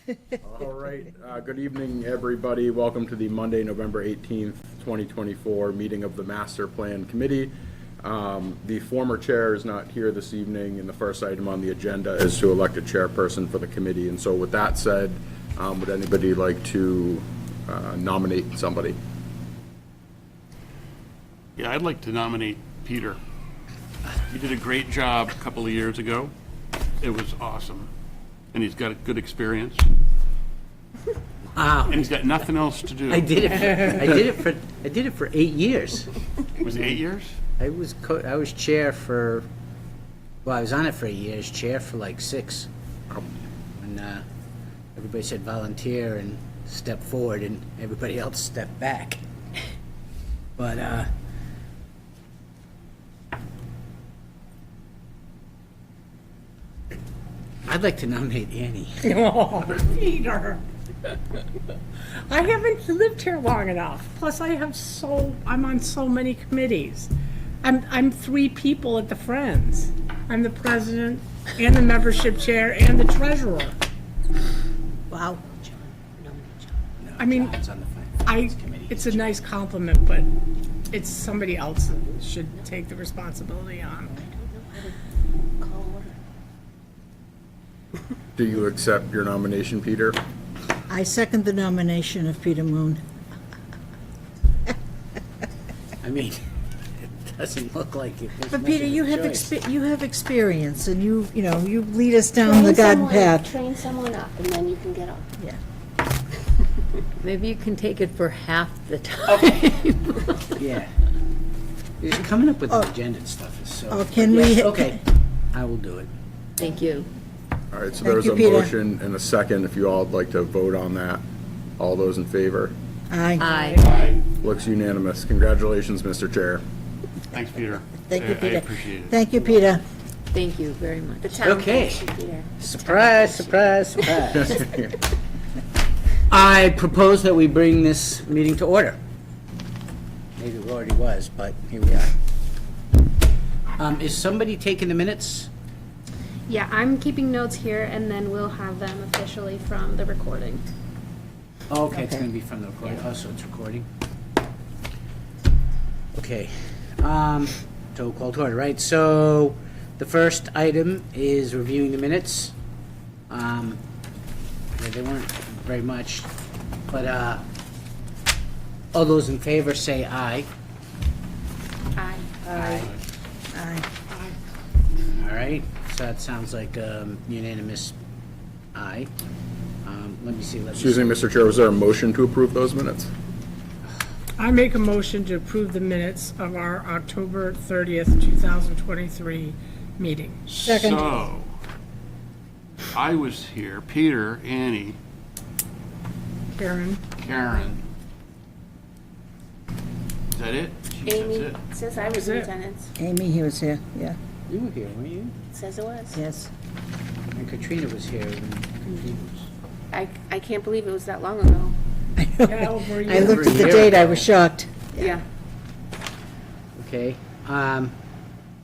All right, good evening, everybody. Welcome to the Monday, November 18th, 2024 meeting of the Master Plan Committee. The former chair is not here this evening, and the first item on the agenda is to elect a chairperson for the committee. And so with that said, would anybody like to nominate somebody? Yeah, I'd like to nominate Peter. He did a great job a couple of years ago. It was awesome. And he's got a good experience. Wow. And he's got nothing else to do. I did it for 8 years. Was it 8 years? I was chair for, well, I was on it for 8 years, chair for like 6. And everybody said volunteer and step forward, and everybody else stepped back. But I'd like to nominate Annie. Oh, Peter. I haven't lived here long enough. Plus, I'm on so many committees. I'm 3 people at the Friends. I'm the president and the membership chair and the treasurer. Wow. I mean, John's on the finance committee. it's a nice compliment, but it's somebody else that should take the responsibility on. Do you accept your nomination, Peter? I second the nomination of Peter Moon. I mean, it doesn't look like it. But Peter, you have experience, and you lead us down the garden path. Train someone up, and then you can get off. Yeah. Maybe you can take it for half the time. Yeah. Just coming up with the agenda and stuff is so. Oh, can we- Yes, okay, I will do it. Thank you. All right, so Thank there's you, a Peter. motion and a second. If you all would like to vote on that. All those in favor? Aye. Aye. Looks unanimous. Congratulations, Mr. Chair. Thanks, Peter. Thank you, I Peter. appreciate it. Thank you, Peter. Thank you very much. The town Okay. thinks you, Peter. Surprise, surprise, surprise. I propose that we bring this meeting to order. Maybe it already was, but here we are. Is somebody taking the minutes? Yeah, I'm keeping notes here, and then we'll have them officially from the recording. Oh, okay, it's gonna be from the recording. Oh, so it's recording. Okay. So call to order, right? So the first item is reviewing the minutes. Yeah, they weren't very much, but all those in favor say aye. Aye. Aye. Aye. All right, so that sounds like unanimous aye. Let me see. Excuse me, Mr. Chair, was there a motion to approve those minutes? I make a motion to approve the minutes of our October 30th, 2023 meeting. Second. So, I was here, Peter, Annie, Karen? Karen. Is that it? That's Amy, it. since I was in That's it. attendance, Amy, he was here, yeah, You were here, weren't you? says it was. yes. And Katrina was here. I can't believe it was that long ago. Yeah, over a I year. looked at the date, I was shocked. Yeah. Okay,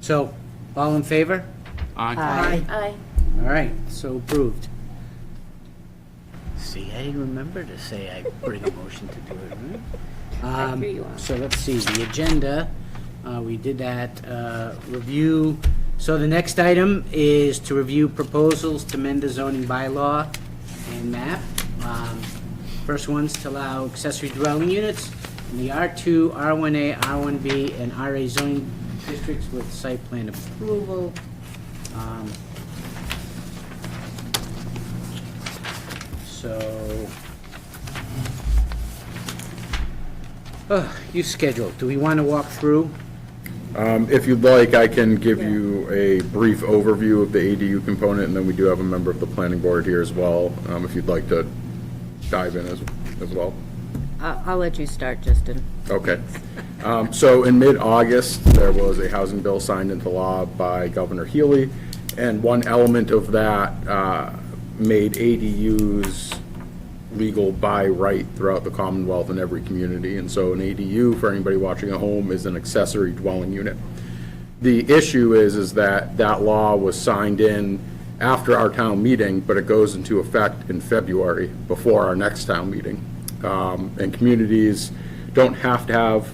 so, all in favor? Aye. Aye. All right, so approved. See, I didn't remember to say I bring a motion to do it, right? I hear you on. So let's see, the agenda, we did that, review. So the next item is to review proposals to amend the zoning bylaw and map. First one's to allow accessory dwelling units in the R2, R1A, R1B, and RA zoning districts with site plan approval. So, you scheduled. Do we want to walk through? If you'd like, I can give you a brief overview of the ADU component, and then we do have a member of the planning board here as well, if you'd like to dive in as well. I'll let you start, Justin. Okay. So in mid-August, there was a housing bill signed into law by Governor Healy, and one element of that made ADUs legal by right throughout the Commonwealth in every community. And so an ADU, for anybody watching at home, is an accessory dwelling unit. The issue is that that law was signed in after our town meeting, but it goes into effect in February, before our next town meeting. And communities don't have to have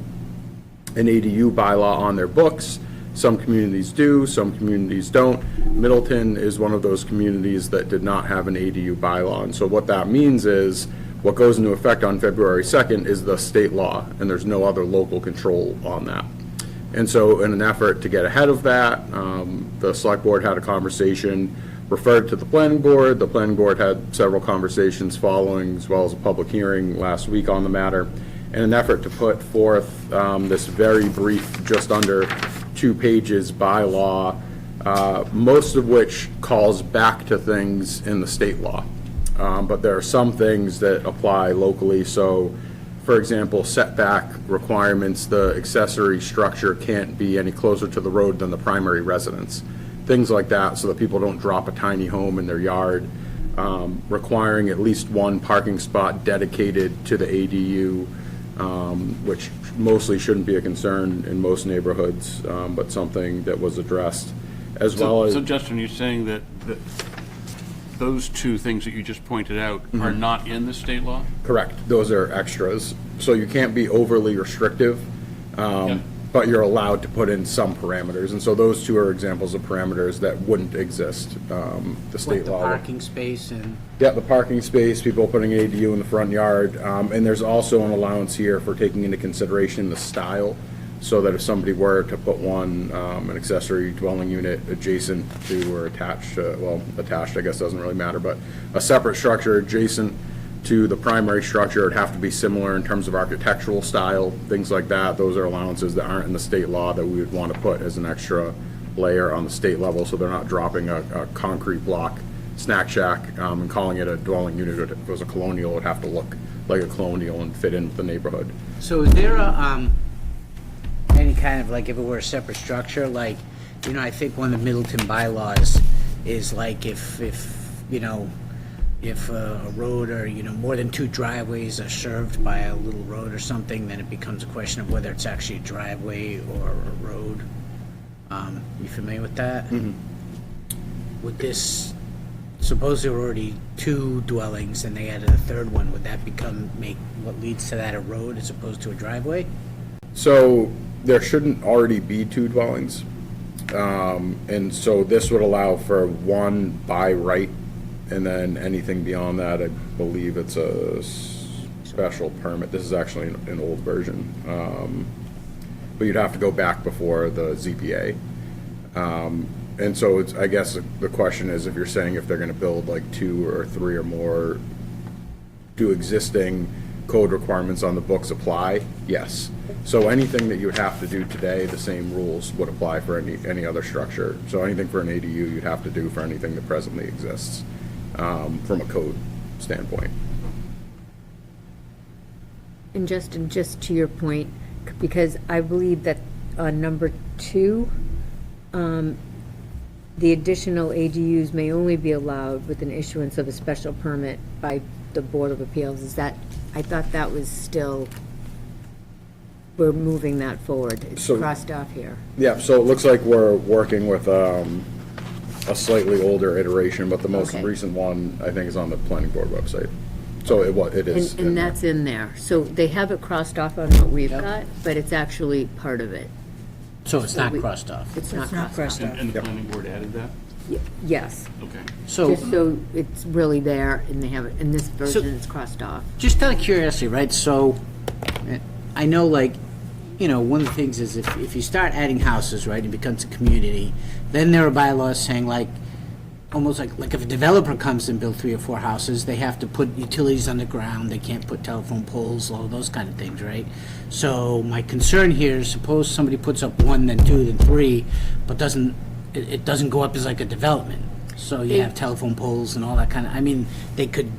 an ADU bylaw on their books. Some communities do, some communities don't. Middleton is one of those communities that did not have an ADU bylaw. And so what that means is, what goes into effect on February 2nd is the state law, and there's no other local control on that. And so in an effort to get ahead of that, the select board had a conversation, referred to the planning board. The planning board had several conversations following, as well as a public hearing last week on the matter, in an effort to put forth this very brief, just under 2 pages bylaw, most of which calls back to things in the state law. But there are some things that apply locally. So, for example, setback requirements, the accessory structure can't be any closer to the road than the primary residence. Things like that, so that people don't drop a tiny home in their yard. Requiring at least 1 parking spot dedicated to the ADU, which mostly shouldn't be a concern in most neighborhoods, but something that was addressed, as well as. So Justin, you're saying that those 2 things that you just pointed out are not in the state law? Correct, those are extras. So you can't be overly restrictive, Yeah. but you're allowed to put in some parameters. And so those 2 are examples of parameters that wouldn't exist, the state Like the law. parking space and, Yeah, the parking space, people putting ADU in the front yard, and there's also an allowance here for taking into consideration the style, so that if somebody were to put one, an accessory dwelling unit adjacent to or attached, well, attached I guess doesn't really matter, but a separate structure adjacent to the primary structure, it'd have to be similar in terms of architectural style, things like that. Those are allowances that aren't in the state law that we would want to put as an extra layer on the state level, so they're not dropping a concrete block snack shack and calling it a dwelling unit. If it was a colonial, it would have to look like a colonial and fit in with the neighborhood. so is there a, any kind of, like, if it were a separate structure, like, you know, I think one of the Middleton bylaws is like if you know, if a road or, you know, more than 2 driveways are served by a little road or something, then it becomes a question of whether it's actually a driveway or a road. You familiar with that? Mm-hmm. Would this, suppose there were already 2 dwellings and they added a 3rd one, would that make what leads to that a road as opposed to a driveway? So there shouldn't already be 2 dwellings. And so this would allow for 1 by right, and then anything beyond that, I believe it's a special permit. This is actually an old version. But you'd have to go back before the ZBA. And so it's, I guess the question is, if you're saying if they're gonna build like 2 or 3 or more, do existing code requirements on the books apply? Yes. So anything that you would have to do today, the same rules would apply for any other structure. So anything for an ADU, you'd have to do for anything that presently exists, from a code standpoint. And Justin, just to your point, because I believe that on number 2, the additional ADUs may only be allowed with an issuance of a special permit by the Board of Appeals. Is that, I thought that was still, we're moving that forward. It's So- crossed off here. Yeah, so it looks like we're working with a slightly older iteration, but the most Okay. recent one, I think, is on the planning board website. So it is. And that's in there. So they have it crossed off on what we've got, but it's actually part of it. So it's not we- crossed off. It's not not crossed off. And the planning board added that? Yes, Okay. So, just so it's really there and they have it, in this version it's crossed off. just out of curiosity, right, so, I know, like, you know, one of the things is if you start adding houses, right, it becomes a community, then there are bylaws saying, like, almost like if a developer comes and builds 3 or 4 houses, they have to put utilities underground, they can't put telephone poles, all those kind of things, right? So my concern here is, suppose somebody puts up 1, then 2, then 3, but it doesn't go up as like a development. So you have telephone poles and all that kind of, I mean, they could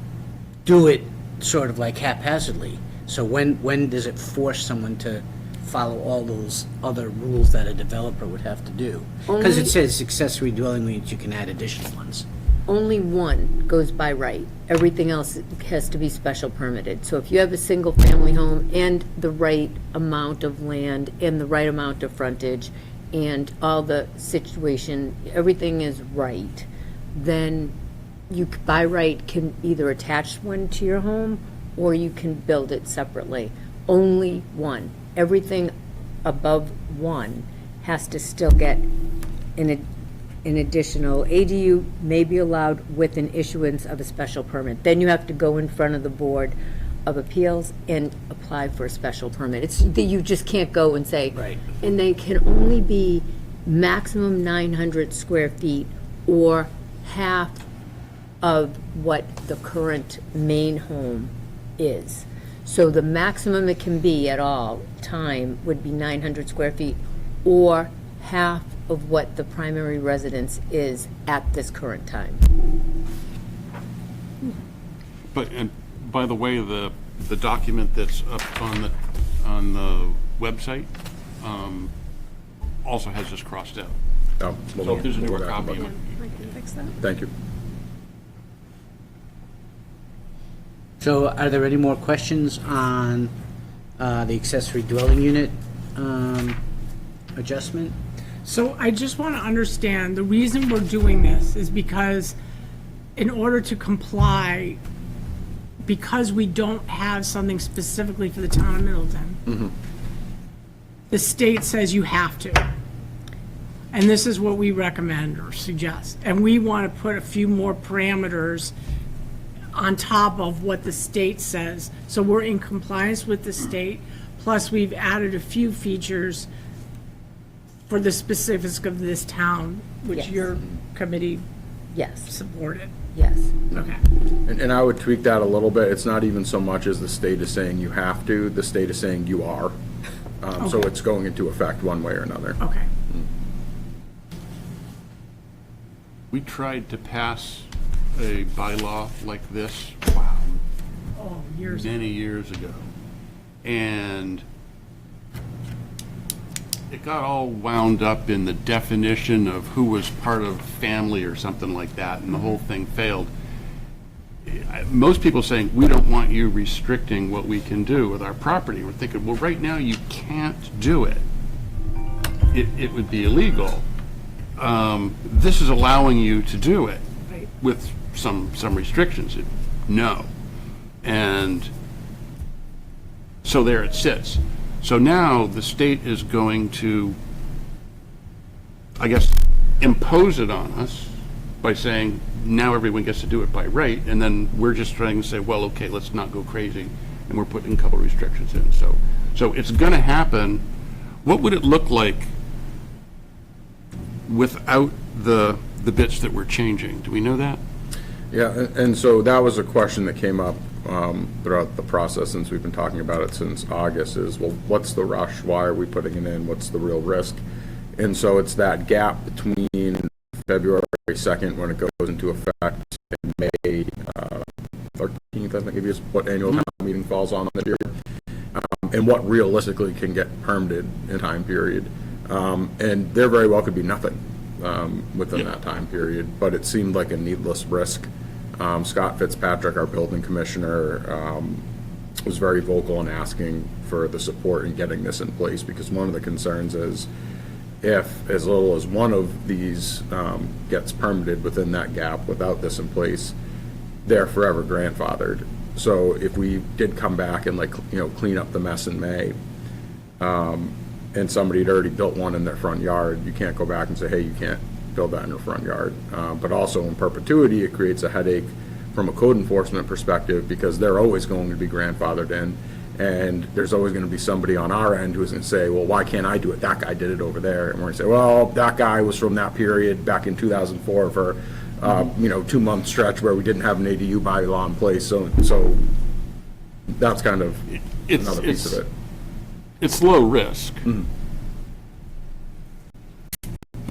do it sort of like haphazardly. So when does it force someone to follow all those other rules that a developer would have to do? Because it Only- says accessory dwelling units, you can add additional ones. Only 1 goes by right. Everything else has to be special permitted. So if you have a single-family home and the right amount of land and the right amount of frontage and all the situation, everything is right, then you, by right, can either attach one to your home or you can build it separately. Only one. Everything above one has to still get an additional ADU may be allowed with an issuance of a special permit. Then you have to go in front of the Board of Appeals and apply for a special permit. It's that you just can't go and say. Right. And they can only be maximum 900 square feet or half of what the current main home is. So the maximum it can be at all time would be 900 square feet or half of what the primary residence is at this current time. But, and by the way, the document that's up on the website also has this crossed out. Oh, well, So if there's a we'll newer go back copy, and it look. might I can fix that. Thank you. So are there any more questions on the accessory dwelling unit adjustment? So I just want to understand, the reason we're doing this is because in order to comply, because we don't have something specifically for the town of Middleton, the state says you have to. And this is what we recommend or suggest. And we want to put a few more parameters on top of what the state says. So we're in compliance with the state, plus we've added a few features for the specifics of this town, which Yes. your committee Yes, supported. yes. Okay. And I would tweak that a little bit. It's not even so much as the state is saying you have to, the state is saying you are. So Okay. it's going into effect one way or another. Okay. We tried to pass a bylaw like this, wow, Oh, years. many years ago. And it got all wound up in the definition of who was part of family or something like that, and the whole thing failed. Most people saying, we don't want you restricting what we can do with our property. We're thinking, well, right now you can't do it. It would be illegal. This is allowing you to do it Right. with some restrictions. No. And so there it sits. So now the state is going to, I guess, impose it on us by saying, now everyone gets to do it by right, and then we're just trying to say, well, okay, let's not go crazy, and we're putting a couple restrictions in. So it's going to happen. What would it look like without the bits that we're changing? Do we know that? Yeah, and so that was a question that came up throughout the process, since we've been talking about it since August, is, well, what's the rush? Why are we putting it in? What's the real risk? And so it's that gap between February 2nd, when it goes into effect, and May 13th, I think it is, what annual town meeting falls on this year, and what realistically can get permitted in a time period. And there very well could be nothing within that time period, but it seemed like a needless risk. Scott Fitzpatrick, our building commissioner, was very vocal in asking for the support in getting this in place, because one of the concerns is, if as little as one of these gets permitted within that gap without this in place, they're forever grandfathered. So if we did come back and, like, clean up the mess in May, and somebody had already built one in their front yard, you can't go back and say, hey, you can't build that in your front yard. But also in perpetuity, it creates a headache from a code enforcement perspective, because they're always going to be grandfathered in. And there's always going to be somebody on our end who's going to say, well, why can't I do it? That guy did it over there. And we're going to say, well, that guy was from that period back in 2004 for, 2-month stretch where we didn't have an ADU bylaw in place. So that's kind of another piece of it. It's low risk.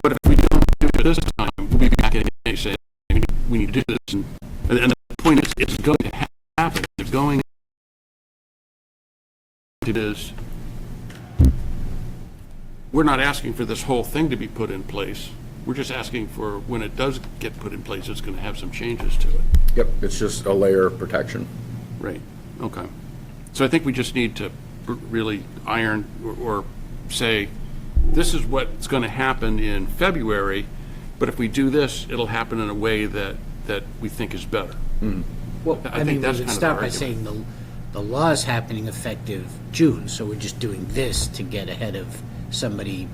But if we don't do it this time, we'll be back in May saying, we need to do this. And the point is, it's going to happen. It's going. It is. We're not asking for this whole thing to be put in place. We're just asking for, when it does get put in place, it's going to have some changes to it. Yep, it's just a layer of protection. Right, okay. So I think we just need to really iron or say, this is what's going to happen in February, But if we do this, it'll happen in a way that we think is better. Well, I I think mean, we that's would kind of start the by argument. saying the law is happening effective June, so we're just doing this to get ahead of somebody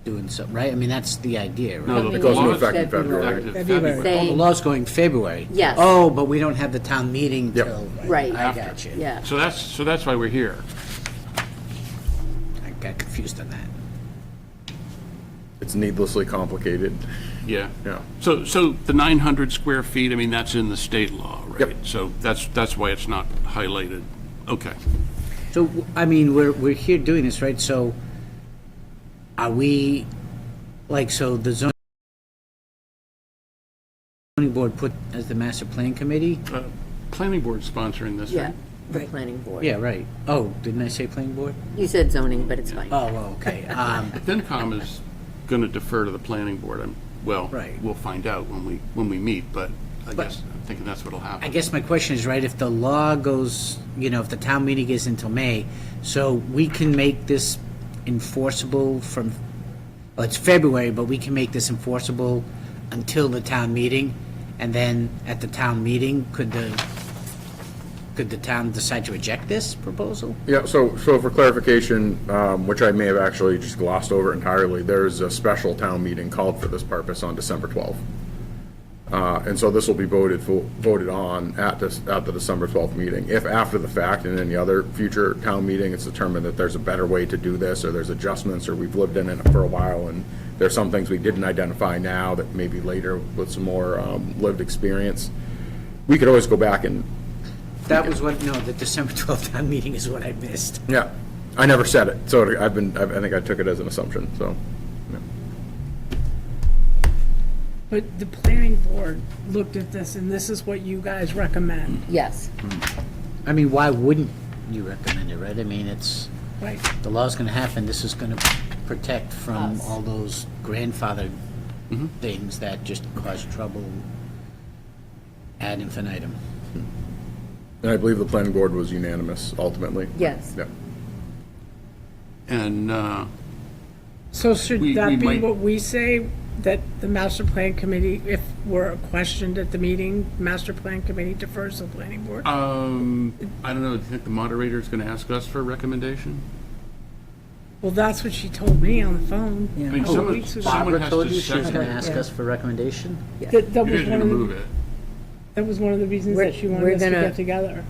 doing something, right? I mean, that's the idea, right? No, It the goes into law is effect in February. effective February. Oh, Say- the law's going February? Yes. Oh, but we don't have the town meeting Yep. till. Right. I got you. Yeah. So that's why we're here. I got confused on that. It's needlessly complicated. Yeah. Yeah. So the 900 square feet, I mean, that's in the state law, right? Yep. So that's why it's not highlighted. Okay. So, I mean, we're here doing this, right? So are we, like, so the zoning board put as the master plan committee? Planning board sponsoring this, Yeah, right? the planning board. Yeah, right. Oh, didn't I say planning board? You said zoning, but it's fine. Oh, well, okay. FinCom is going to defer to the planning board. Well, Right. we'll find out when we meet, but I guess I'm thinking that's what'll happen. I guess my question is, right, if the law goes, if the town meeting is until May, so we can make this enforceable from, well, it's February, but we can make this enforceable until the town meeting, and then at the town meeting, could the town decide to reject this proposal? Yeah, so for clarification, which I may have actually just glossed over entirely, there's a special town meeting called for this purpose on December 12th. And so this will be voted on at the December 12th meeting. If after the fact, in any other future town meeting, it's determined that there's a better way to do this, or there's adjustments, or we've lived in it for a while, and there's some things we didn't identify now that maybe later with some more lived experience, we could always go back and, That was what, no, the December 12th town meeting is what I missed. yeah, I never said it, so I think I took it as an assumption, so. yeah. But the planning board looked at this, and this is what you guys recommend, Yes. I mean, why wouldn't you recommend it, right? I mean, it's, right? the law's gonna happen, this is gonna protect from Us. all those grandfathered things that just cause trouble ad infinitum. And I believe the planning board was unanimous ultimately. Yes. Yeah. And So should We that be might- what we say, that the master plan committee, if we're questioned at the meeting, master plan committee defers to the planning board? I don't know, do you think the moderator is going to ask us for a recommendation? Well, that's what she told me on the phone. I mean, a couple someone weeks ago. someone Barbara has told to you she was second gonna it. ask us for recommendation? That You're was just one going to of move the, it. that was one of the reasons We're- that she we're wanted us to gonna- get together.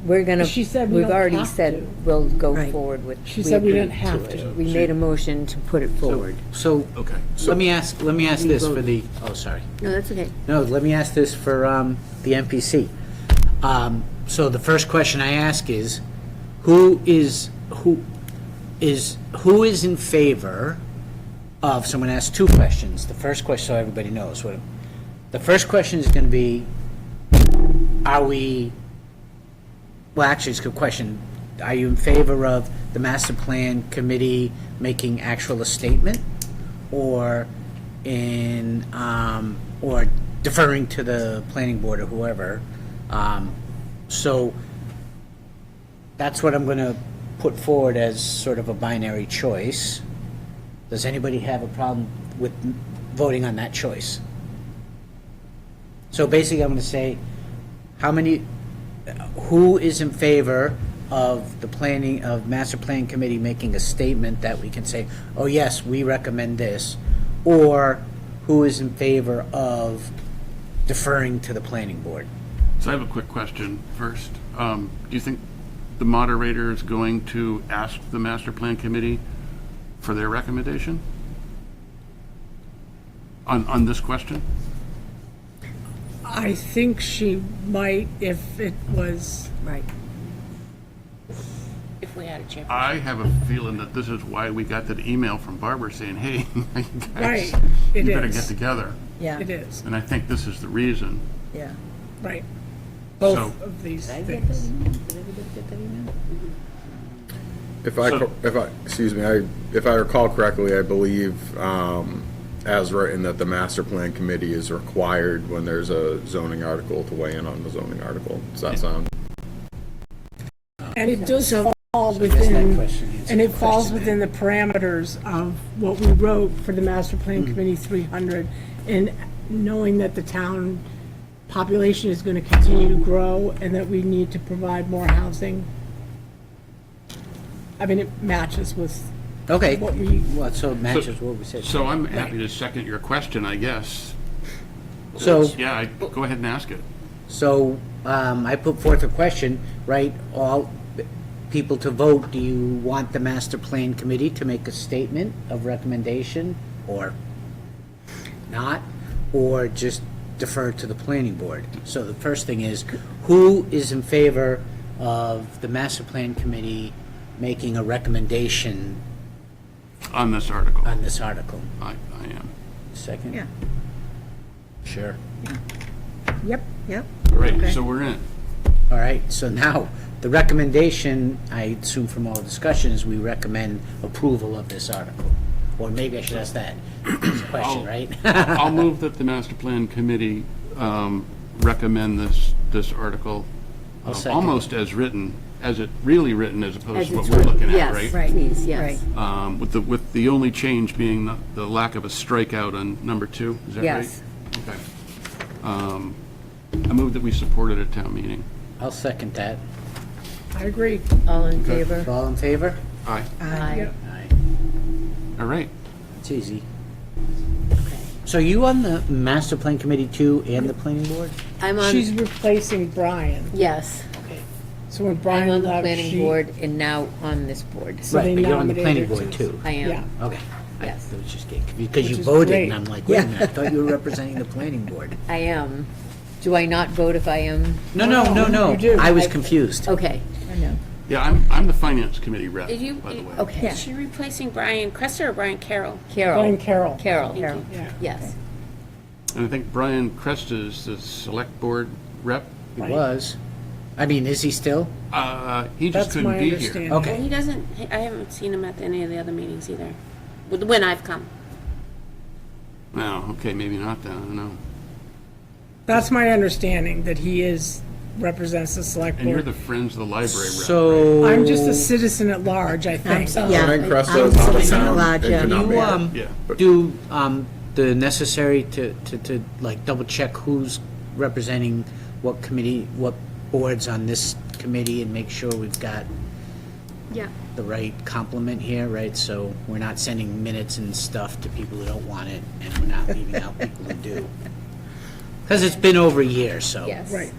We're gonna, She said we we've don't already have said to. we'll go Right. forward with. She said we agreed didn't have it. to. We made a motion to put it forward. So, Okay. let me ask this for voted. the, oh, sorry. No, that's okay. No, let me ask this for the MPC. So the first question I ask is, who is in favor of, so I'm going to ask two questions. The first question, so everybody knows what, the first question is going to be, are we, well, actually, it's a good question. Are you in favor of the master plan committee making actual a statement? Or or deferring to the planning board or whoever? So that's what I'm going to put forward as sort of a binary choice. Does anybody have a problem with voting on that choice? So basically, I'm going to say, who is in favor of the planning, of master plan committee making a statement that we can say, oh yes, we recommend this? Or who is in favor of deferring to the planning board? So I have a quick question first. Do you think the moderator is going to ask the master plan committee for their recommendation? On this question? I think she might if it was, Right. If we had a champion. I have a feeling that this is why we got that email from Barbara saying, hey, you guys, Right, it you better is. get together. Yeah, it is, And I think this is the reason. yeah. right. So- Both of these Did I get that things. email? Did everybody get that email? If I recall correctly, I believe, as written, that the master plan committee is required when there's a zoning article to weigh in on the zoning article. Does that sound? And it does fall fall I guess that within, question answers and it the falls question within the parameters of what we wrote for the Master Plan Committee 300, and knowing that the town population is going to continue to grow and that we need to provide more housing. I mean, it matches with Okay, what we, well, so it matches what we said. So I'm happy to second your question, I guess. So, Yeah, go ahead and ask it. so, I put forth a question, right, all people to vote, do you want the master plan committee to make a statement of recommendation, or not, or just defer to the planning board? So the first thing is, who is in favor of the master plan committee making a recommendation On this article, on this article? I am. Second? Yeah. Sure. Yep, yep. All right, Okay. so we're in. All right, so now, the recommendation, I assume from all the discussion, is we recommend approval of this article. Or maybe I should ask that as a question, right? I'll move that the master plan committee recommend this article I'll second. almost as written, as it really written, as opposed As to what it's we're written. looking at, Yes, right? please, yes. With the only change being the lack of a strikeout on number 2, is that right? Yes. Okay. I move that we support it at town meeting. I'll second that. I agree. All in favor? All in favor? Aye. Aye. Aye. All right. It's easy. So you on the master plan committee too, and the planning board? I'm on, She's replacing Brian. yes, So when I'm Brian on the left, planning she. board and now on this board. So they Right, but you're on the planning nominated board her too. I am. Yeah. Okay. Yes. I was just getting confused, because you Which is voted, great. and I'm like, wait a minute, I thought you were representing the planning board. I am. Do I not vote if I am? No, you do. I was confused. Okay, I know. Yeah, I'm the finance committee rep, Did you, by the way. okay. is she replacing Brian Cresta or Brian Carroll? Brian Carol. Carroll. Carol, Yeah. yes. And I think Brian Cresta is the select board rep. He was. I mean, is he still? He just That's couldn't my be here. understanding. Well, Okay. he doesn't, I haven't seen him at any of the other meetings either, when I've come. No, okay, maybe not then, I don't know. That's my understanding, that he represents the select And you're board. the Friends of the Library rep, right? So. I'm just a citizen at large, I think. Yeah. Brian Cresta I'm is not a sitting town allowed, and yeah. could not be You, here. Yeah. do, the necessary to like double check who's representing what committee, what boards on this committee, and make sure we've got Yeah. the right complement here, right? So we're not sending minutes and stuff to people who don't want it, and we're not leaving out people who do. Because it's been over a year, so. Yes. Right.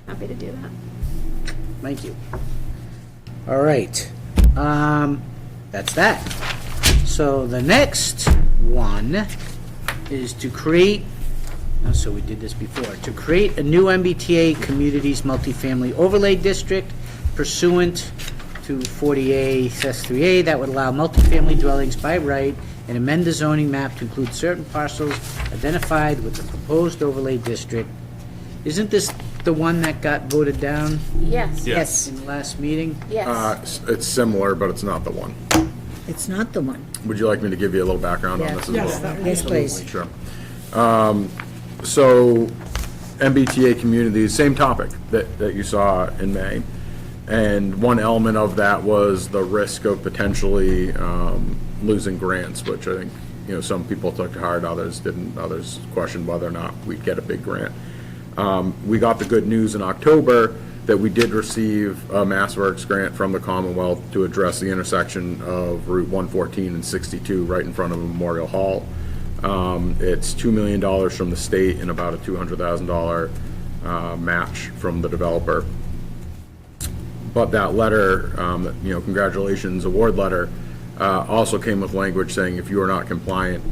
Happy to do that. Thank you. All right. That's that. So the next one is to create, oh, so we did this before, to create a new MBTA Communities Multifamily Overlay District pursuant to 40A, SS3A, that would allow multifamily dwellings by right and amend the zoning map to include certain parcels identified with the proposed overlay district. Isn't this the one that got voted down Yes, Yes, in the last meeting? yes. It's similar, but it's not the one. It's not the one. Would you like me to give you a little background on Yeah. this as Yes, well? that Yes, please. Sure. So MBTA communities, same topic that you saw in May. And one element of that was the risk of potentially losing grants, which I think, some people took to heart, others didn't. Others questioned whether or not we'd get a big grant. We got the good news in October that we did receive a MassWorks grant from the Commonwealth to address the intersection of Route 114 and 62 right in front of Memorial Hall. It's $2 million from the state and about a $200,000 match from the developer. But that letter, congratulations award letter, also came with language saying if you are not compliant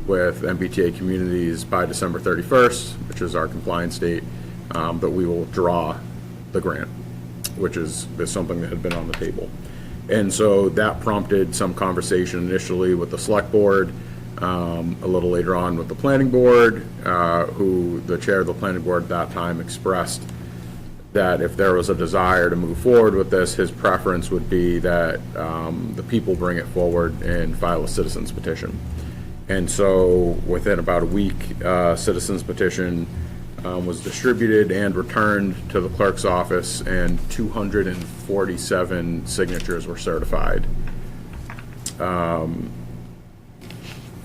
with MBTA communities by December 31st, which is our compliance date, that we will draw the grant, which is something that had been on the table. And so that prompted some conversation initially with the select board, a little later on with the planning board, who the chair of the planning board at that time expressed that if there was a desire to move forward with this, his preference would be that the people bring it forward and file a citizen's petition. And so within about a week, citizens petition was distributed and returned to the clerk's office, and 247 signatures were certified.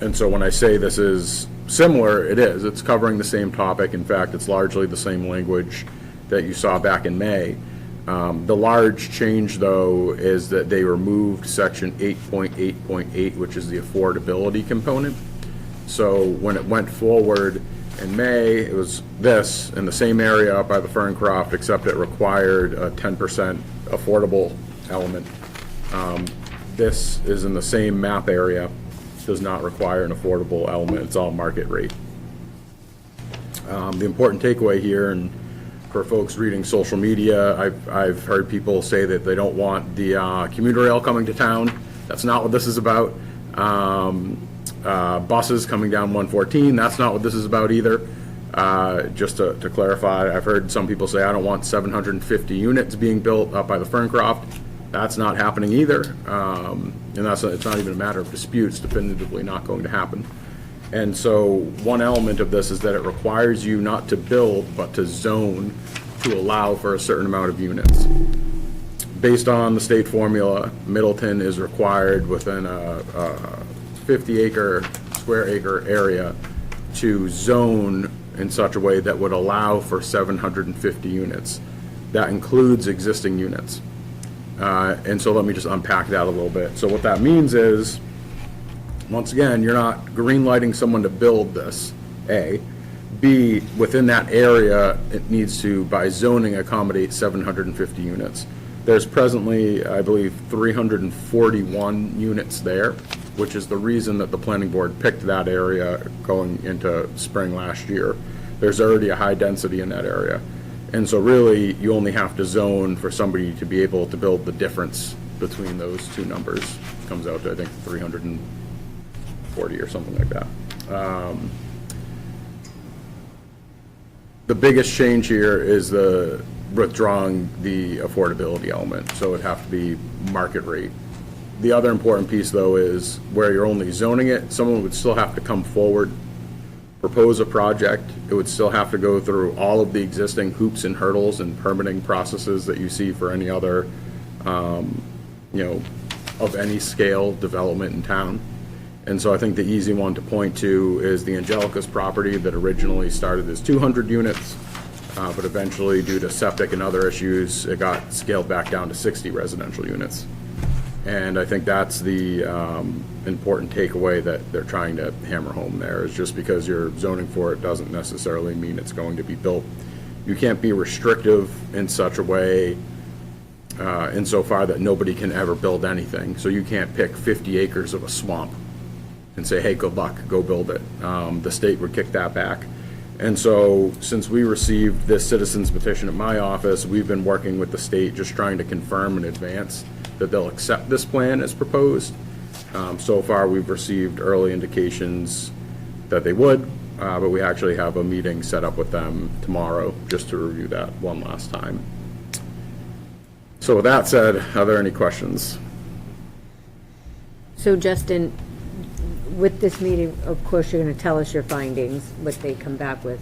And so when I say this is similar, it is. It's covering the same topic. In fact, it's largely the same language that you saw back in May. The large change, though, is that they removed section 8.8.8, which is the affordability component. So when it went forward in May, it was this, in the same area up by the Ferncroft, except it required a 10% affordable element. This is in the same map area, does not require an affordable element, it's all market rate. The important takeaway here, and for folks reading social media, I've heard people say that they don't want the commuter rail coming to town. That's not what this is about. Buses coming down 114, that's not what this is about either. Just to clarify, I've heard some people say, I don't want 750 units being built up by the Ferncroft. That's not happening either. And it's not even a matter of disputes, definitively not going to happen. And so one element of this is that it requires you not to build, but to zone to allow for a certain amount of units. Based on the state formula, Middleton is required within a 50 square acre area to zone in such a way that would allow for 750 units. That includes existing units. And so let me just unpack that a little bit. So what that means is, once again, you're not green lighting someone to build this, A. B, within that area, it needs to, by zoning, accommodate 750 units. There's presently, I believe, 341 units there, which is the reason that the planning board picked that area going into spring last year. There's already a high density in that area. And so really, you only have to zone for somebody to be able to build the difference between those two numbers. Comes out to, I think, 340 or something like that. The biggest change here is the withdrawing the affordability element, so it'd have to be market rate. The other important piece, though, is where you're only zoning it, someone would still have to come forward, propose a project. It would still have to go through all of the existing hoops and hurdles and permitting processes that you see for any other, of any scale development in town. And so I think the easy one to point to is the Angelica's property that originally started as 200 units, but eventually, due to septic and other issues, it got scaled back down to 60 residential units. And I think that's the important takeaway that they're trying to hammer home there, is just because you're zoning for it doesn't necessarily mean it's going to be built. You can't be restrictive in such a way insofar that nobody can ever build anything. So you can't pick 50 acres of a swamp and say, hey, good luck, go build it. The state would kick that back. And so since we received this citizen's petition at my office, we've been working with the state just trying to confirm in advance that they'll accept this plan as proposed. So far, we've received early indications that they would, but we actually have a meeting set up with them tomorrow just to review that one last time. So with that said, are there any questions? So Justin, with this meeting, of course, you're going to tell us your findings, what they come back with.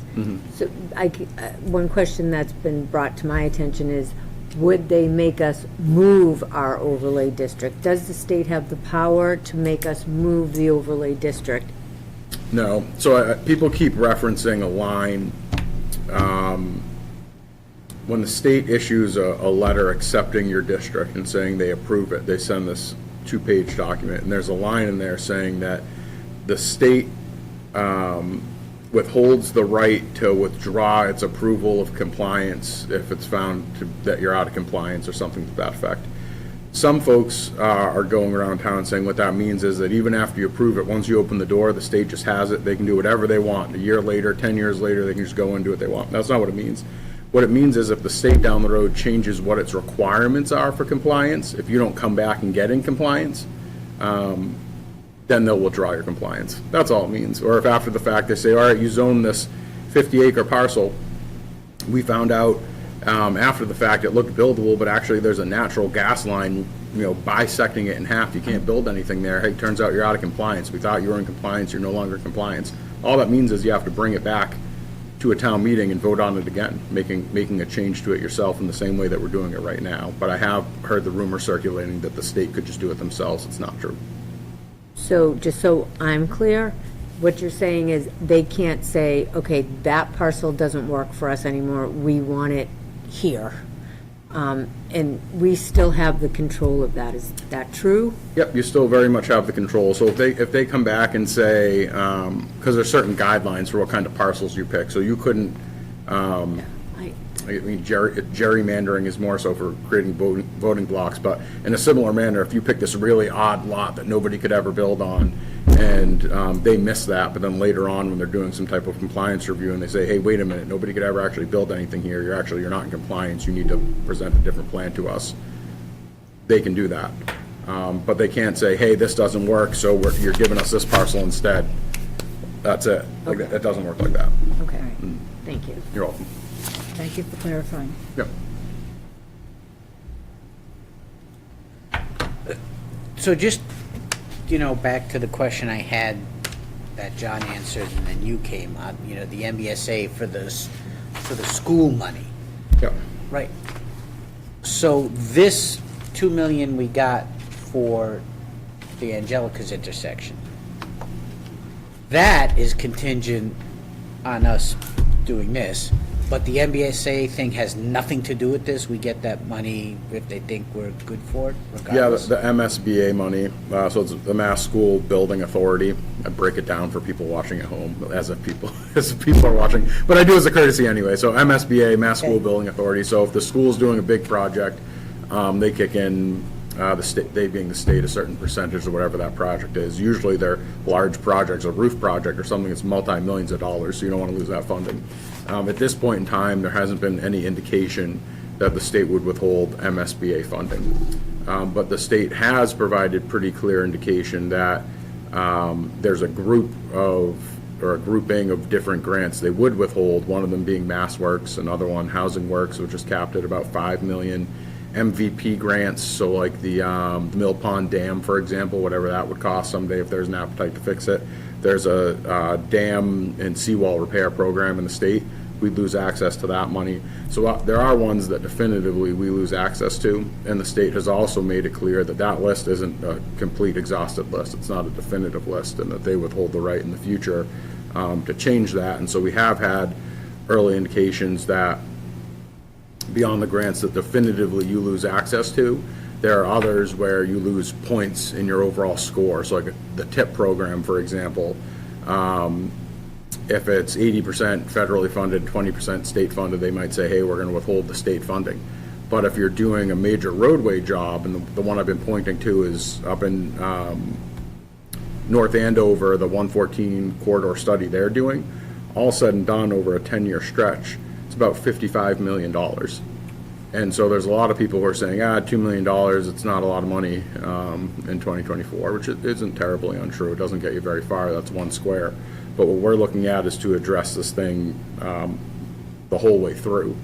So one question that's been brought to my attention is, would they make us move our overlay district? Does the state have the power to make us move the overlay district? No. So people keep referencing a line. When the state issues a letter accepting your district and saying they approve it, they send this 2-page document, and there's a line in there saying that the state withholds the right to withdraw its approval of compliance if it's found that you're out of compliance or something to that effect. Some folks are going around town saying what that means is that even after you approve it, once you open the door, the state just has it. They can do whatever they want. A year later, 10 years later, they can just go and do what they want. That's not what it means. What it means is if the state down the road changes what its requirements are for compliance, if you don't come back and get in compliance, then they'll withdraw your compliance. That's all it means. Or if after the fact they say, all right, you zone this 50-acre parcel, we found out after the fact it looked buildable, but actually there's a natural gas line, bisecting it in half. You can't build anything there. Hey, turns out you're out of compliance. We thought you were in compliance. You're no longer in compliance. All that means is you have to bring it back to a town meeting and vote on it again, making a change to it yourself in the same way that we're doing it right now. But I have heard the rumor circulating that the state could just do it themselves. It's not true. So, just so I'm clear, what you're saying is they can't say, okay, that parcel doesn't work for us anymore, we want it here. And we still have the control of that. Is that true? Yep, you still very much have the control. So if they come back and say, because there's certain guidelines for what kind of parcels you pick, so you couldn't, I mean, gerrymandering is more so for creating voting blocks, but in a similar manner, if you pick this really odd lot that nobody could ever build on, and they miss that, but then later on when they're doing some type of compliance review and they say, hey, wait a minute, nobody could ever actually build anything here, you're not in compliance, you need to present a different plan to us, they can do that. But they can't say, hey, this doesn't work, so you're giving us this parcel instead. That's it. Like, it doesn't work like that. Okay, thank you. You're welcome. Thank you for clarifying. Yep. So just, back to the question I had that John answered and then you came on, the MBSA for the school money. Yep. Right. So this 2 million we got for the Angelica's intersection, that is contingent on us doing this, but the MBSA thing has nothing to do with this. We get that money if they think we're good for it, Yeah, regardless. the MSBA money, so it's the Mass School Building Authority. I break it down for people watching at home, as if people are watching, but I do as a courtesy anyway. So MSBA, Mass School Building Authority. So if the school's doing a big project, they kick in, the state, they being the state, a certain percentage of whatever that project is. Usually they're large projects, a roof project or something that's multi-millions of dollars, so you don't want to lose that funding. At this point in time, there hasn't been any indication that the state would withhold MSBA funding. But the state has provided pretty clear indication that there's a grouping of different grants they would withhold, one of them being Mass Works, another one Housing Works, which is capped at about 5 million. MVP grants, so like the Mill Pond Dam, for example, whatever that would cost someday if there's an appetite to fix it. There's a dam and seawall repair program in the state. We'd lose access to that money. So there are ones that definitively we lose access to, and the state has also made it clear that that list isn't a complete exhaustive list. It's not a definitive list, and that they withhold the right in the future to change that. And so we have had early indications that beyond the grants that definitively you lose access to, there are others where you lose points in your overall score. So like the TIP program, for example, if it's 80% federally funded, 20% state funded, they might say, hey, we're going to withhold the state funding. But if you're doing a major roadway job, and the one I've been pointing to is up in North Andover, the 114 corridor study they're doing, all said and done over a 10-year stretch, it's about $55 million. And so there's a lot of people who are saying, $2 million, it's not a lot of money in 2024, which isn't terribly untrue. It doesn't get you very far. That's one square. But what we're looking at is to address this thing the whole way through.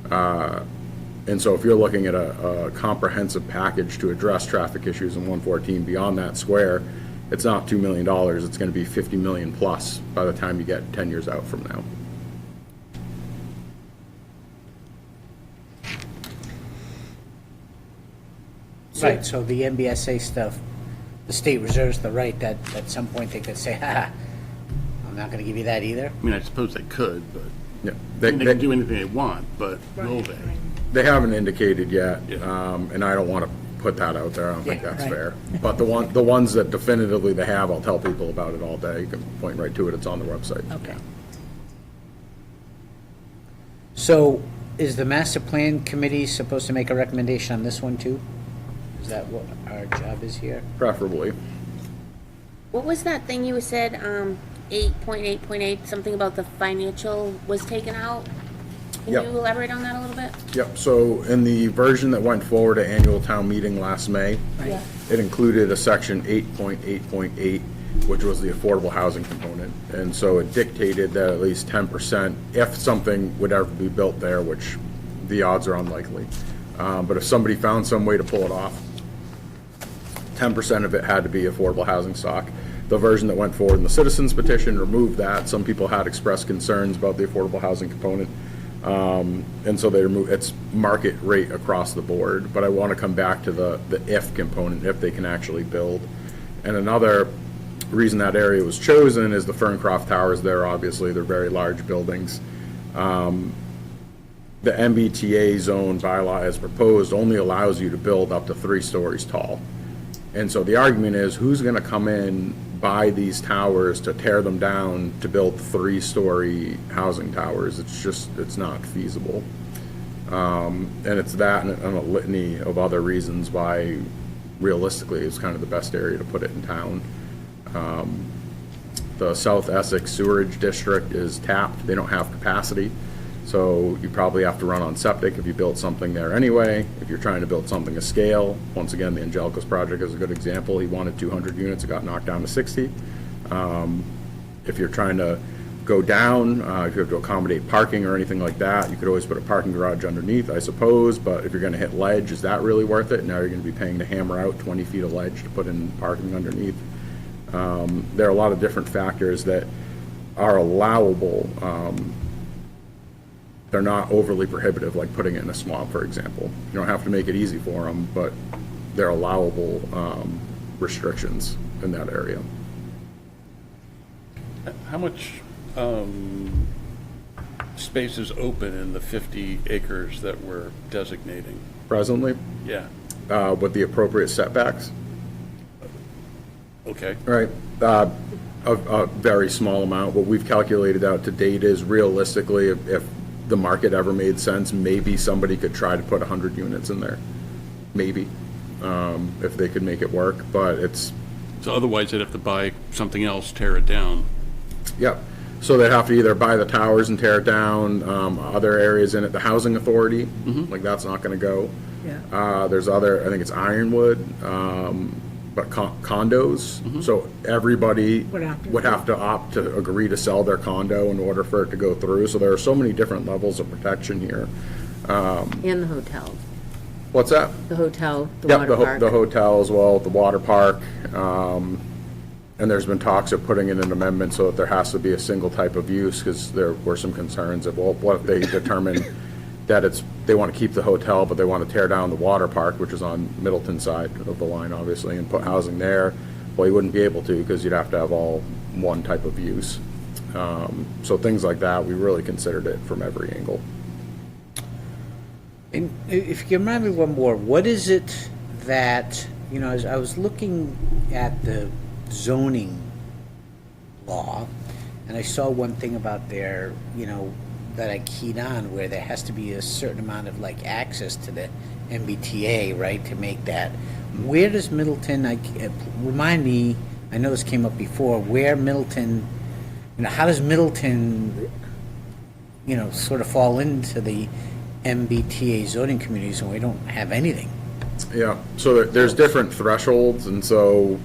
And so if you're looking at a comprehensive package to address traffic issues in 114 beyond that square, it's not $2 million. It's going to be 50 million plus by the time you get 10 years out from now. Right, so the MBSA stuff, the state reserves the right that at some point they could say, I'm not gonna give you that either. I mean, I suppose they could, but Yeah, they can do anything they want, but will they? They haven't indicated yet, Yeah. and I don't want to put that out there. I don't think Yeah, that's right. fair. But the ones that definitively they have, I'll tell people about it all day. You can point right to it. It's on the website. Okay. So is the master plan committee supposed to make a recommendation on this one too? Is that what our job is here? Preferably. What was that thing you said, 8.8.8, something about the financial was taken out? Can Yep. you elaborate on that a little bit? Yep, so in the version that went forward at annual town meeting last May, Yeah. it included a section 8.8.8, which was the affordable housing component. And so it dictated that at least 10%, if something would ever be built there, which the odds are unlikely, but if somebody found some way to pull it off, 10% of it had to be affordable housing stock. The version that went forward in the citizens petition removed that. Some people had expressed concerns about the affordable housing component. And so they remove, it's market rate across the board, but I want to come back to the if component, if they can actually build. And another reason that area was chosen is the Ferncroft Towers there, obviously, they're very large buildings. The MBTA zone bylaw as proposed only allows you to build up to 3 stories tall. And so the argument is, who's gonna come in, buy these towers to tear them down to build 3-story housing towers? It's not feasible. And it's that and a litany of other reasons why realistically it's kind of the best area to put it in town. The South Essex Sewerage District is tapped, they don't have capacity. So you probably have to run on septic if you build something there anyway. If you're trying to build something of scale, once again, the Angelicus project is a good example. He wanted 200 units, it got knocked down to 60. If you're trying to go down, if you have to accommodate parking or anything like that, you could always put a parking garage underneath, I suppose, but if you're gonna hit ledge, is that really worth it? Now you're gonna be paying to hammer out 20 feet of ledge to put in parking underneath. There are a lot of different factors that are allowable. They're not overly prohibitive, like putting it in a swamp, for example. You don't have to make it easy for them, but they're allowable restrictions in that area. How much space is open in the 50 acres that we're designating? Presently, Yeah, with the appropriate setbacks, okay. right? A very small amount. What we've calculated out to date is realistically, if the market ever made sense, maybe somebody could try to put 100 units in there. Maybe, if they could make it work, but it's, So otherwise they'd have to buy something else, tear it down. yep. So they'd have to either buy the towers and tear it down, other areas in it, the housing authority, like that's not gonna go. Yeah. There's other, I think it's Ironwood, but condos. So everybody would have to opt to agree to sell their condo in order for it to go through. So there are so many different levels of protection here. And the hotel, What's that? the hotel, the Yep, water park. the hotel as well, the water park. And there's been talks of putting in an amendment so that there has to be a single type of use, because there were some concerns of, well, what if they determine that they want to keep the hotel, but they want to tear down the water park, which is on Middleton side of the line, obviously, and put housing there? Well, you wouldn't be able to, because you'd have to have all one type of use. So things like that, we really considered it from every angle. And if you can remind me one more, what is it that, as I was looking at the zoning law, and I saw one thing about there, that I keyed on, where there has to be a certain amount of access to the MBTA, right, to make that. Where does Middleton, remind me, I know this came up before, where Middleton, how does Middleton, sort of fall into the MBTA zoning communities when we don't have anything? Yeah, so there's different thresholds, and so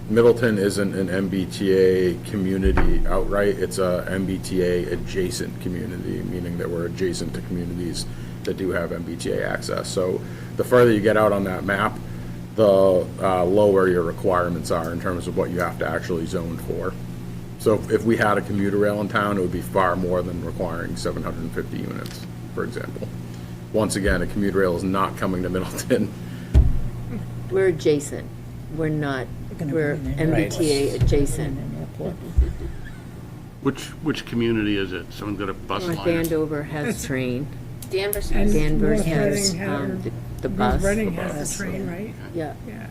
Middleton isn't an MBTA community outright, it's a MBTA adjacent community, meaning that we're adjacent to communities that do have MBTA access. So the further you get out on that map, the lower your requirements are in terms of what you have to actually zone for. So if we had a commuter rail in town, it would be far more than requiring 750 units, for example. Once again, a commuter rail is not coming to Middleton. We're adjacent. We're not, gonna we're bring it in. MBTA adjacent. An airport. Which community is it? Someone's got a bus North line? Andover has train. Danvers And has, Danvers North has Reading had- the North bus. Reading The has bus. the train, right? Yeah, Yeah.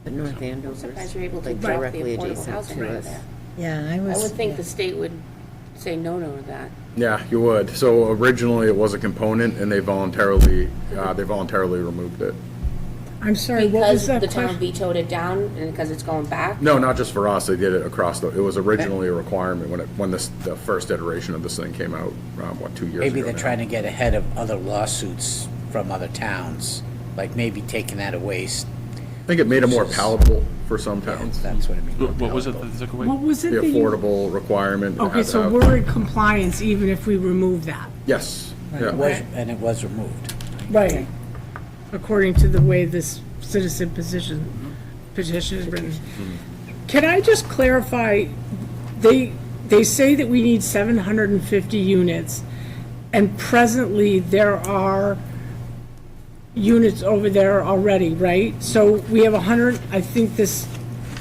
but North Andover's surprised you're able to like drop the directly affordable adjacent housing to right us. there. Yeah, I I was. would think the state would say no to that. Yeah, you would. So originally it was a component, and they voluntarily removed it. I'm sorry, what was Because that the town question? vetoed it down and because it's going back? No, not just for us, they did it across it was originally a requirement when the first iteration of this thing came out, 2 years ago Maybe they're now. trying to get ahead of other lawsuits from other towns, like maybe taking that away. I think it made it more palatable for some towns. That's what I mean. What was it palatable. that they took away? What was it The that you? affordable requirement. it Okay, had to so have- we're in compliance even if we remove that. Yes, And it yeah. was, and it was removed. Right. According to the way this citizen petition is written. Can I just clarify, they say that we need 750 units, and presently there are units over there already, right? So we have 100, I think this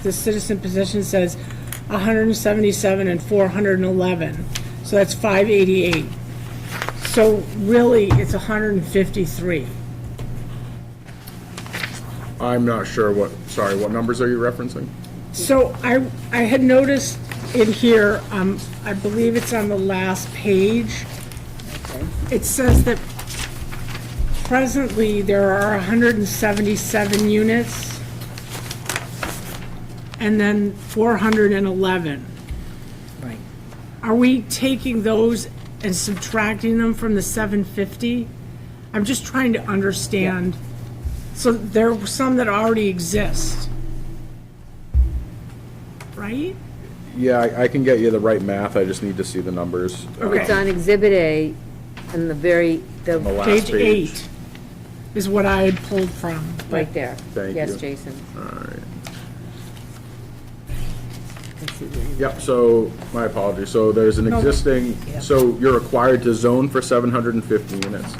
citizen petition says 177 and 411, so that's 588. So really, it's 153. I'm not sure what, sorry, what numbers are you referencing? So I had noticed in here, I believe it's on the last page. It says that presently there are 177 units and then 411. Right. Are we taking those and subtracting them from the 750? I'm just trying to understand. So there are some that already exist, right? Yeah, I can get you the right math, I just need to see the numbers. Okay. It's on Exhibit A, and the The last Page 8 is what I had pulled from. right there. Thank Yes, you. Jason. All right. I see where you- Yep, so, my apologies, so there's an existing, so you're required to zone for 750 units.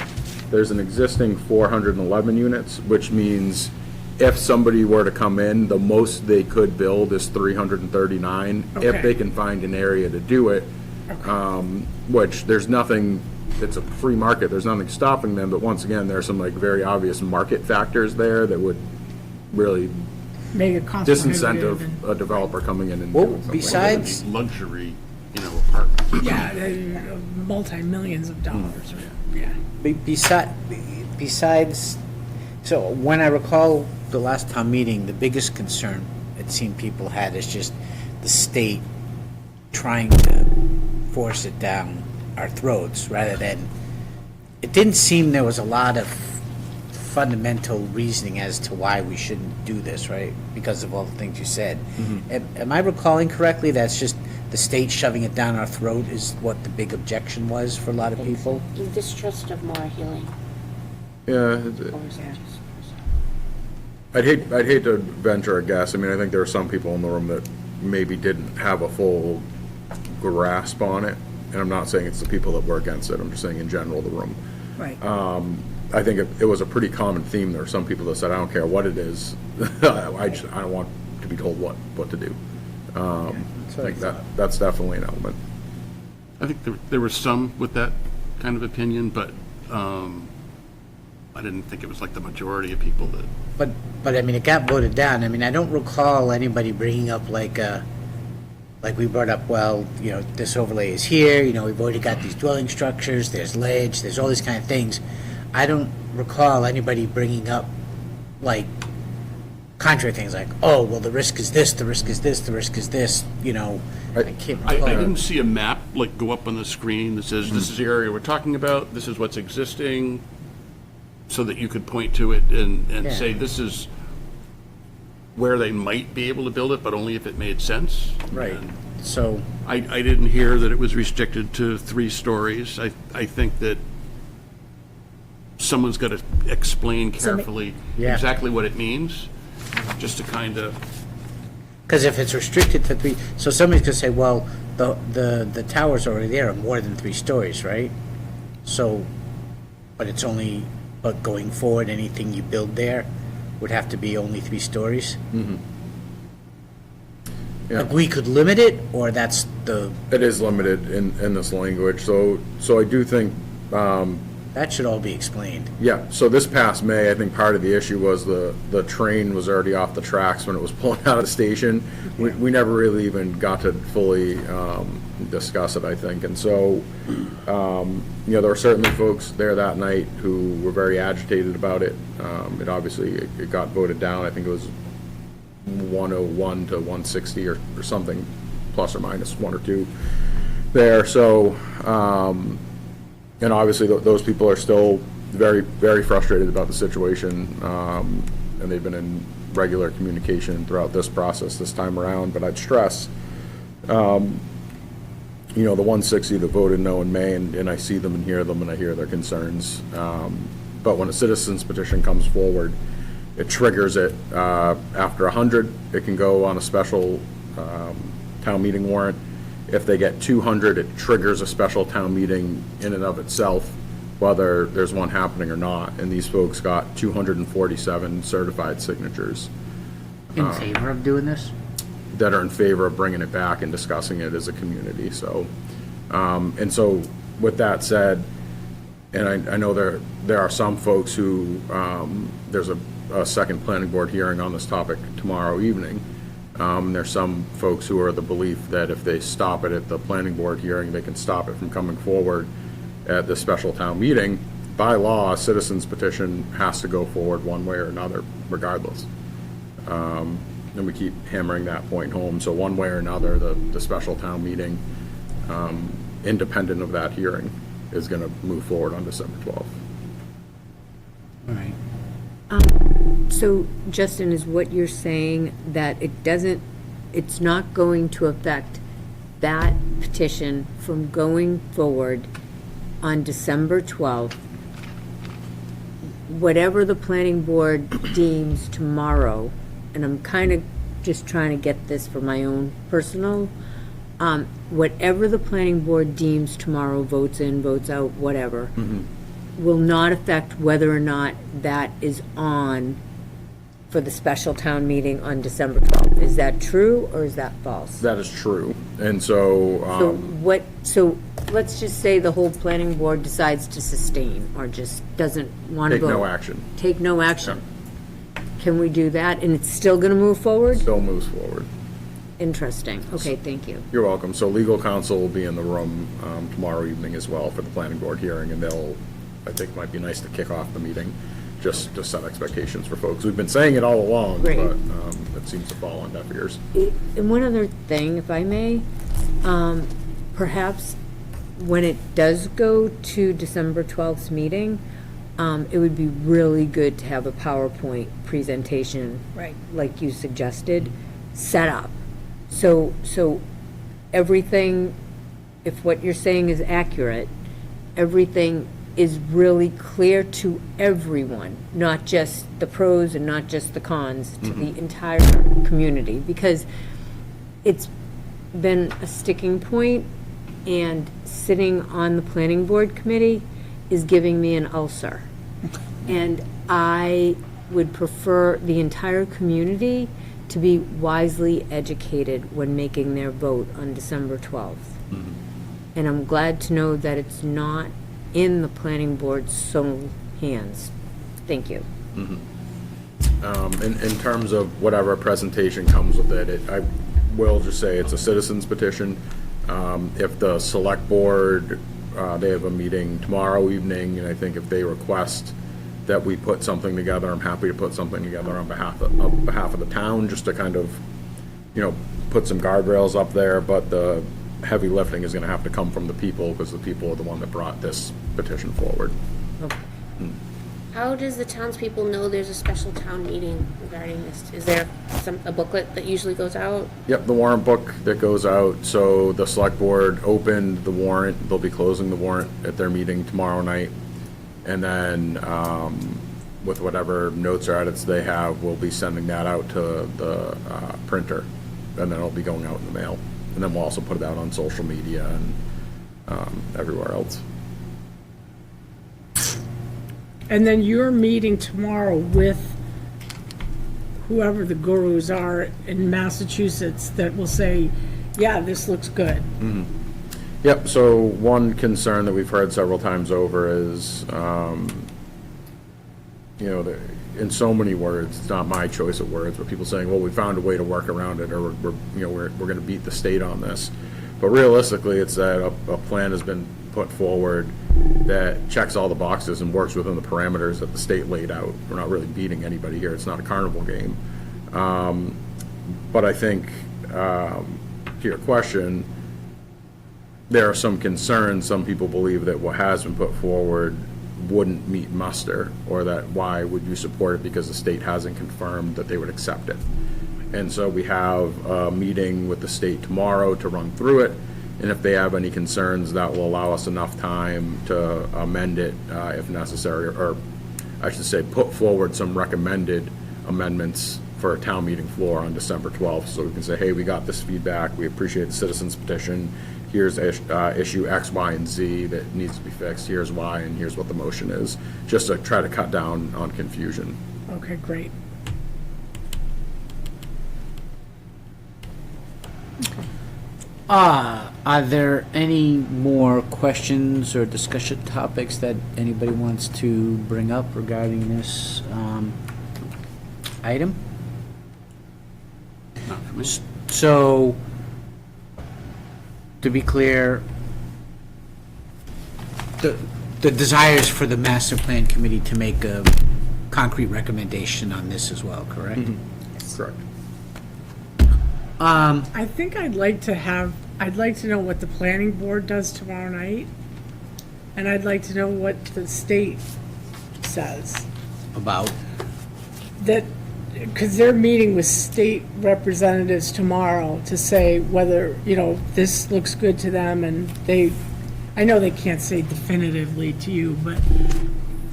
There's an existing 411 units, which means if somebody were to come in, the most they could build is 339, if Okay. they can find an area to do it. Which, there's nothing, it's a free market, there's nothing stopping them, but once again, there are some like very obvious market factors there that would really Make it cost prohibitive and- disincentive a developer coming in and Well, doing something. besides, Luxury, apartment. Yeah, multi-millions of dollars, yeah. besides, so when I recall the last town meeting, the biggest concern it seemed people had is just the state trying to force it down our throats rather than, it didn't seem there was a lot of fundamental reasoning as to why we shouldn't do this, right? Because of all the things you said. Am I recalling correctly, that's just the state shoving it down our throat is what the big objection was for a lot of people? Distrust of more healing. Yeah, Or is it just- I'd hate to venture a guess. I mean, I think there are some people in the room that maybe didn't have a full grasp on it. And I'm not saying it's the people that were against it. I'm just saying in general, the room. Right. I think it was a pretty common theme. There were some people that said, I don't care what it is. I don't want to be told what to do. I think that's definitely an element. I think there were some with that kind of opinion, but I didn't think it was like the majority of people that. But I mean, it got voted down. I mean, I don't recall anybody bringing up like we brought up, well, this overlay is here, we've already got these dwelling structures, there's ledge, there's all these kind of things. I don't recall anybody bringing up like contrary things like, oh, well, the risk is this, the risk is this, the risk is this, I can't I recall. didn't see a map like go up on the screen that says, this is the area we're talking about, this is what's existing, so that you could point to it and Yeah. say, this is where they might be able to build it, but only if it made sense. Right. And So, I didn't hear that it was restricted to 3 stories. I think that someone's got to explain carefully Yeah. exactly what it means, just to kind of, because if it's restricted to 3, so somebody's gonna say, well, the towers already there are more than 3 stories, right? So, but going forward, anything you build there would have to be only 3 stories? Yeah. Like, we could limit it, or that's the, It is limited in this language, so I do think, that should all be explained. yeah, so this past May, I think part of the issue was the train was already off the tracks when it was pulling out of the station. We never really even got to fully discuss it, I think, and so, there were certainly folks there that night who were very agitated about it. It obviously, it got voted down, I think it was 101 to 160 or something, plus or minus 1 or 2 there, so, and obviously, those people are still very, very frustrated about the situation, and they've been in regular communication throughout this process this time around, but I'd stress, the 160 that voted no in May, and I see them and hear them, and I hear their concerns, but when a citizen's petition comes forward, it triggers it, after 100, it can go on a special town meeting warrant. If they get 200, it triggers a special town meeting in and of itself, whether there's one happening or not. And these folks got 247 certified signatures In favor of doing this? that are in favor of bringing it back and discussing it as a community. So, and so with that said, and I know there are some folks who, there's a second planning board hearing on this topic tomorrow evening. There's some folks who are of the belief that if they stop it at the planning board hearing, they can stop it from coming forward at the special town meeting. By law, a citizen's petition has to go forward one way or another, regardless. And we keep hammering that point home. So one way or another, the special town meeting, independent of that hearing, is going to move forward on December 12th. All right. So, Justin, is what you're saying that it's not going to affect that petition from going forward on December 12th? Whatever the planning board deems tomorrow, and I'm kind of just trying to get this for my own personal, whatever the planning board deems tomorrow, votes in, votes out, whatever, will not affect whether or not that is on for the special town meeting on December 12th. Is that true, or is that false? That is true. And so, So let's just say the whole planning board decides to sustain, or just doesn't want to take vote. no action. Take no action. Can we do that, and it's still going to move forward? Still moves forward. Interesting. Okay, thank you. You're welcome. So legal counsel will be in the room tomorrow evening as well for the planning board hearing, and they'll, I think, might be nice to kick off the meeting, just to set expectations for folks. We've been saying it all along, Great. but it seems to fall on deaf ears. And one other thing, if I may, perhaps when it does go to December 12th's meeting, it would be really good to have a PowerPoint presentation, Right. like you suggested, set up. So everything, if what you're saying is accurate, everything is really clear to everyone, not just the pros and not just the cons, to the entire community, because it's been a sticking point, and sitting on the planning board committee is giving me an ulcer. And I would prefer the entire community to be wisely educated when making their vote on December 12th. And I'm glad to know that it's not in the planning board's sole hands. Thank you. In terms of whatever presentation comes with it, I will just say it's a citizen's petition. If the select board, they have a meeting tomorrow evening, and I think if they request that we put something together, I'm happy to put something together on behalf of the town, just to kind of, put some guardrails up there, but the heavy lifting is gonna have to come from the people, because the people are the one that brought this petition forward. How does the townspeople know there's a special town meeting regarding this? Is there a booklet that usually goes out? Yep, the warrant book that goes out, so the select board opened the warrant, they'll be closing the warrant at their meeting tomorrow night. And then, with whatever notes or edits they have, we'll be sending that out to the printer, and then it'll be going out in the mail. And then we'll also put it out on social media and everywhere else. And then you're meeting tomorrow with whoever the gurus are in Massachusetts that will say, yeah, this looks good. Yep, so one concern that we've heard several times over is, in so many words, it's not my choice of words, but people saying, well, we found a way to work around it, or we're gonna beat the state on this. But realistically, it's that a plan has been put forward that checks all the boxes and works within the parameters that the state laid out. We're not really beating anybody here, it's not a carnival game. But I think, to your question, there are some concerns. Some people believe that what has been put forward wouldn't meet muster, or that why would you support it because the state hasn't confirmed that they would accept it. And so we have a meeting with the state tomorrow to run through it, and if they have any concerns, that will allow us enough time to amend it if necessary, or I should say put forward some recommended amendments for a town meeting floor on December 12th, so we can say, hey, we got this feedback, we appreciate the citizens petition, here's issue X, Y, and Z that needs to be fixed, here's why, and here's what the motion is, just to try to cut down on confusion. Okay, great. Are there any more questions or discussion topics that anybody wants to bring up regarding this item? Not for me. So, to be clear, the desire is for the master plan committee to make a concrete recommendation on this as well, correct? Correct. I think I'd like to know what the planning board does tomorrow night. And I'd like to know what the state says. About, That, because they're meeting with state representatives tomorrow to say whether, this looks good to them, and I know they can't say definitively to you, but,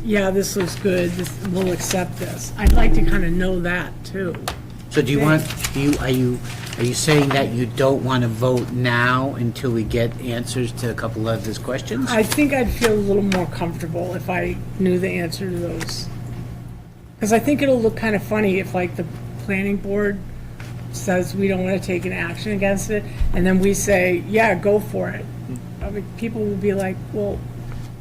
yeah, this looks good, we'll accept this. I'd like to kind of know that, too. so are you saying that you don't want to vote now until we get answers to a couple of these questions? I think I'd feel a little more comfortable if I knew the answer to those. Because I think it'll look kind of funny if, like, the planning board says we don't want to take an action against it, and then we say, yeah, go for it. I mean, people will be like, well,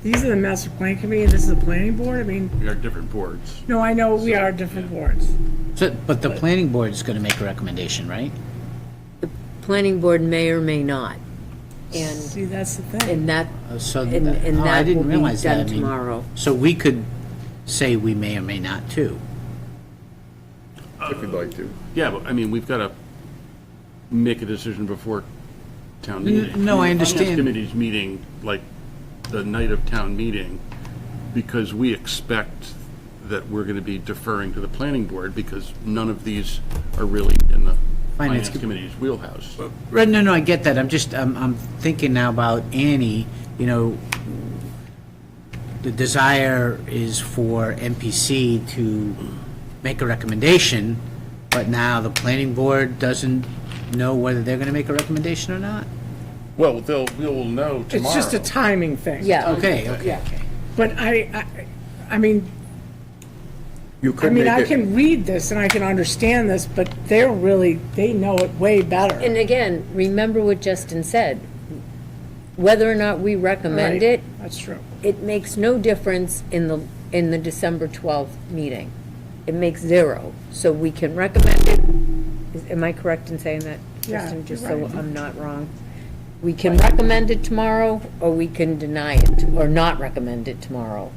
these are the master plan committee and this is the planning board? I mean, We are different boards. no, I know we are different boards. But the planning board is going to make a recommendation, right? Planning board may or may not. And, See, that's the thing. and that, So, and I that will didn't be realize that. done I mean, tomorrow. So we could say we may or may not too. If you'd like to. Yeah, but I mean, we've got to make a decision before town meeting. no, I The understand. Finance committee's meeting, like, the night of town meeting, because we expect that we're going to be deferring to the planning board, because none of these are really in the finance committee's wheelhouse. Right, no, I get that. I'm thinking now about Annie, the desire is for MPC to make a recommendation, but now the planning board doesn't know whether they're gonna make a recommendation or not? Well, we'll know tomorrow. It's just a timing thing. Yeah. Okay. But I mean, You could make I it, can read this and I can understand this, but they know it way better. And again, remember what Justin said. Whether or not we recommend Right. it, That's true. it makes no difference in the December 12th meeting. It makes zero. So we can recommend it. Am I correct in saying that, Yeah, Justin, just you're so right. I'm not wrong? We can recommend it tomorrow, or we can deny it, or not recommend it tomorrow.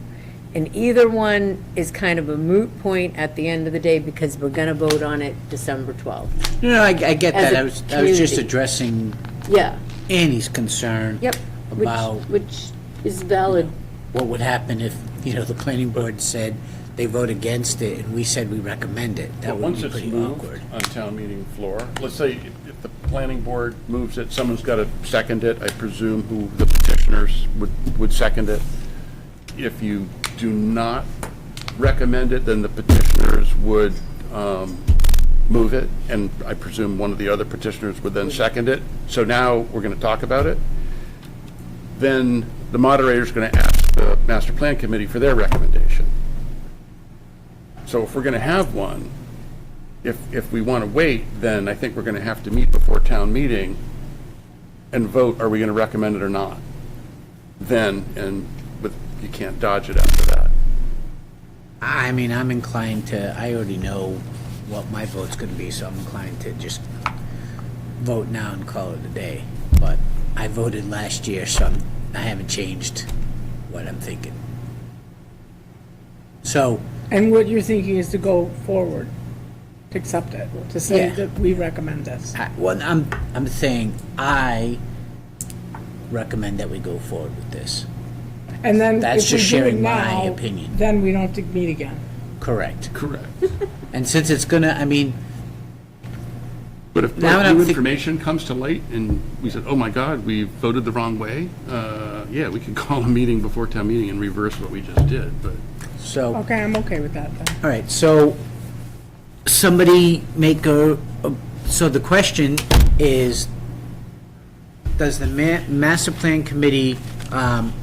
And either one is kind of a moot point at the end of the day, because we're gonna vote on it December 12th. No, I get As that. a I was just community. addressing Yeah, Annie's concern. yep, About which is valid. what would happen if, the planning board said they vote against it and we said we recommend it. That But would once be it's pretty moved awkward. on town meeting floor, let's say if the planning board moves it, someone's got to second it, I presume who the petitioners would second it. If you do not recommend it, then the petitioners would move it, and I presume one of the other petitioners would then second it. So now we're going to talk about it. Then the moderator's going to ask the master plan committee for their recommendation. So if we're going to have one, if we want to wait, then I think we're going to have to meet before town meeting and vote, are we going to recommend it or not? Then, but you can't dodge it after that. I mean, I'm inclined to, I already know what my vote's gonna be, so I'm inclined to just vote now and call it a day. But I voted last year, so I haven't changed what I'm thinking. So, And what you're thinking is to go forward, to accept it, to say Yeah. that we recommend this. I'm saying I recommend that we go forward with this. And then That's if we just do it sharing my now, opinion. then we don't have to meet again. Correct. Correct. And since it's gonna, I mean, But if Now new I'm thinking- information comes to light and we said, oh my God, we voted the wrong way, yeah, we can call a meeting before town meeting and reverse what we just did, but so. Okay, I'm okay with that then. All right, so somebody make so the question is, does the master plan committee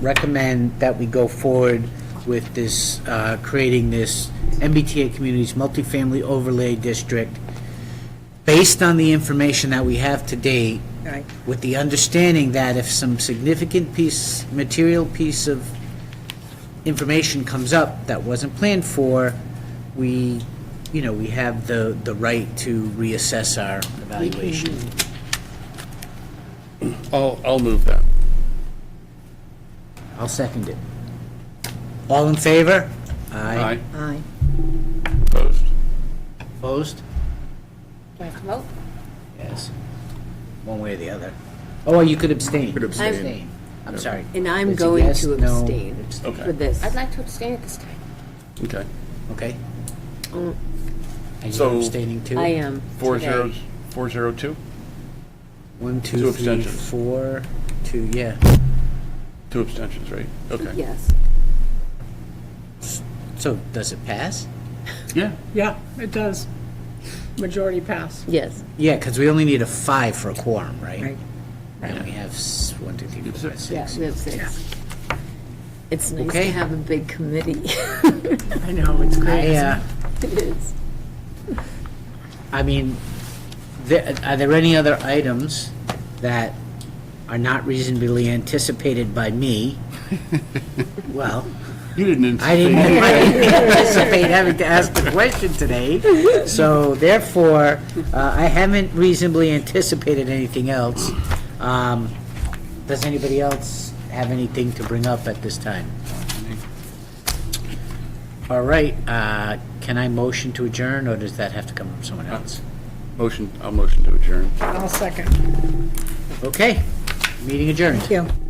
recommend that we go forward with this, creating this MBTA Communities Multifamily Overlay District based on the information that we have to date, Right. with the understanding that if some significant material piece of information comes up that wasn't planned for, we have the right to reassess our evaluation. I'll move that. I'll second it. All in favor? Aye. Aye. Opposed? Opposed? Do I have to vote? Yes. One way or the other. Oh, you could abstain. Could abstain. I'm sorry. And I'm It's a going yes, to no. abstain Okay. for this. I'd like to abstain at this time. Okay. Okay. Mm. And So- you're abstaining too? I am. 402? 1, 2, Two 3, abstentions. 4, 2, yeah. 2 abstentions, right? Okay. Yes. So does it pass? Yeah. Yeah, it does. Majority pass. Yes. Yeah, because we only need a 5 for a quorum, right? Right. And we have 1, 2, 3, 4, 5, 6. Yeah, we have 6. It's nice Okay. to have a big committee. I know, it's great. I It is. I mean, are there any other items that are not reasonably anticipated by me? Well, You didn't I didn't anticipate. anticipate having to ask the question today, so therefore, I haven't reasonably anticipated anything else. Does anybody else have anything to bring up at this time? All right, can I motion to adjourn, or does that have to come from someone else? I'll motion to adjourn. I'll second. Okay, meeting adjourned. Thank you.